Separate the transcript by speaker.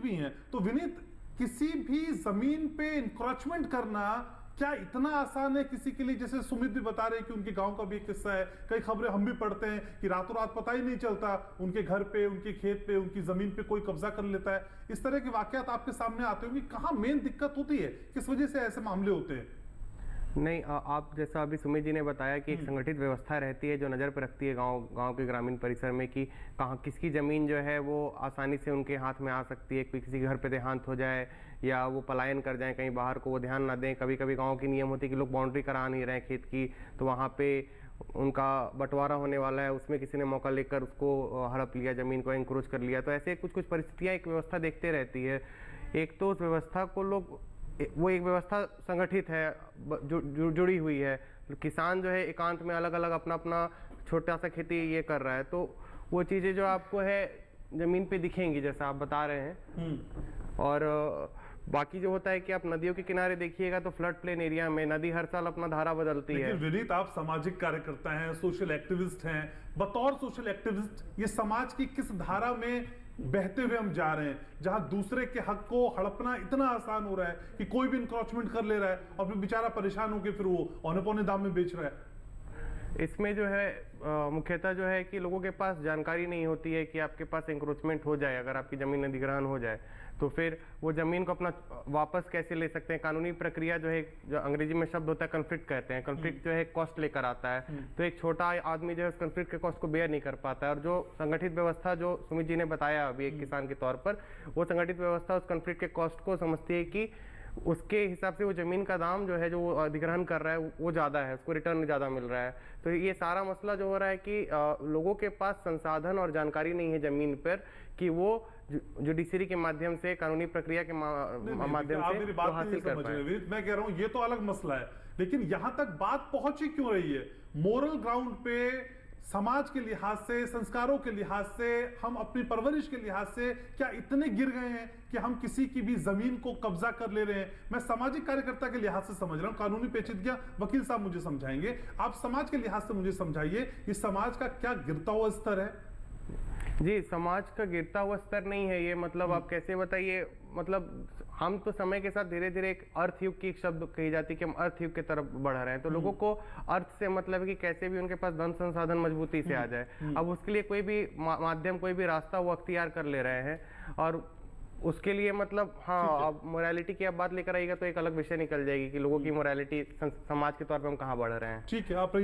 Speaker 1: भी हैं। तो विनीत, किसी भी जमीन पे इंक्रोचमेंट करना क्या इतना आसान है किसी के लिए? जैसे सुमित भी बता रहे हैं कि उनके गांव का भी एक किस्सा है, कई खबरें हम भी पढ़ते हैं कि रातों रात पता ही नहीं चलता, उनके घर पे, उनके खेत पे, उनकी जमीन पे कोई कब्जा कर लेता है। इस तरह के वाकयात आपके सामने आते होंगे। कहां मेन दिक्कत होती है, किस वजह से ऐसे मामले होते हैं?
Speaker 2: नहीं, आप जैसा अभी सुमित जी ने बताया कि एक संगठित व्यवस्था रहती है जो नज़र पर रखती है गांव के ग्रामीण परिसर में कि कहाँ किसकी ज़मीन जो है वो आसानी से उनके हाथ में आ सकती है। किसी घर पे देहांत हो जाए या वो पलायन कर जाए कहीं बाहर को, वो ध्यान ना दें। कभी कभी गांव की नियम होती है कि लोग बाउंड्री करा नहीं रहे खेत की, तो वहाँ पे उनका बंटवारा होने वाला है, उसमें किसी ने मौका लेकर उसको हड़प लिया, ज़मीन को इंक्रोच कर लिया। तो ऐसे कुछ परिस्थितियाँ एक व्यवस्था देखते रहती है। एक तो उस व्यवस्था को लोग, वो एक व्यवस्था संगठित है, जुड़ी हुई है। किसान जो है एकांत में अलग अलग अपना अपना छोटा सा खेती ये कर रहा है, तो वो चीज़ें जो आपको है ज़मीन पे दिखेंगी जैसा आप बता रहे हैं। और बाकी जो होता है कि आप नदियों के किनारे देखिएगा तो फ्लड प्लेन एरिया में नदी हर साल अपना धारा बदलती है।
Speaker 1: लेकिन विनीत, आप सामाजिक कार्यकर्ता हैं, सोशल एक्टिविस्ट हैं। बतौर सोशल एक्टिविस्ट, ये समाज की किस धारा में बहते हुए हम जा रहे हैं, जहां दूसरे के हक को हड़पना इतना आसान हो रहा है कि कोई भी इंक्रोचमेंट कर ले रहा है और फिर बेचारा परेशान होकर फिर वो औने पौने दाम में बेच रहा है?
Speaker 2: इसमें जो है मुख्यतः जो है कि लोगों के पास जानकारी नहीं होती है कि आपके पास इंक्रोचमेंट हो जाए, अगर आपकी ज़मीन अधिग्रहण हो जाए तो फिर वो ज़मीन को अपना वापस कैसे ले सकते हैं। कानूनी प्रक्रिया जो है, जो अंग्रेजी में शब्द होता है कन्फ्लिक्ट कहते हैं, कन्फ्लिक्ट जो है कॉस्ट लेकर आता है। तो एक छोटा आदमी जो है उस कन्फ्लिक्ट के कॉस्ट को बेयर नहीं कर पाता है। और जो संगठित व्यवस्था जो सुमित जी ने बताया अभी एक किसान के तौर पर, वो संगठित व्यवस्था उस कन्फ्लिक्ट के कॉस्ट को समझती है कि उसके हिसाब से वो ज़मीन का दाम जो है, जो वो अधिग्रहण कर रहा है वो ज़्यादा है, उसको रिटर्न ज़्यादा मिल रहा है। तो ये सारा मसला जो हो रहा है कि लोगों के पास संसाधन और जानकारी नहीं है ज़मीन पर कि वो जुडिशरी के माध्यम से, कानूनी प्रक्रिया के माध्यम से
Speaker 1: मेरी बात
Speaker 2: हासिल कर पाए।
Speaker 1: मैं कह रहा हूं ये तो अलग मसला है, लेकिन यहां तक बात पहुंची क्यों रही है? मोरल ग्राउंड पे, समाज के लिहाज से, संस्कारों के लिहाज से, हम अपनी परवरिश के लिहाज से क्या इतने गिर गए हैं कि हम किसी की भी जमीन को कब्जा कर ले रहे हैं? मैं सामाजिक कार्यकर्ता के लिहाज से समझ रहा हूं, कानूनी पेचीदगियां वकील साहब मुझे समझाएंगे। आप समाज के लिहाज से मुझे समझाइए, इस समाज का क्या गिरता हुआ स्तर है?
Speaker 2: जी, समाज का गिरता हुआ स्तर नहीं है ये, मतलब आप कैसे बताइए। मतलब हम तो समय के साथ धीरे धीरे एक अर्थ युग की शब्द कही जाती है कि हम अर्थ युग की तरफ बढ़ रहे हैं। तो लोगों को अर्थ से मतलब है कि कैसे भी उनके पास धन संसाधन मजबूती से आ जाए। अब उसके लिए कोई भी माध्यम, कोई भी रास्ता वो अख्तियार कर ले रहे हैं। और उसके लिए मतलब हाँ, अब मोरालिटी की आप बात लेकर आइएगा तो एक अलग विषय निकल जाएगी कि लोगों की मोरालिटी समाज के तौर पर हम कहाँ बढ़ रहे हैं।
Speaker 1: ठीक है, आप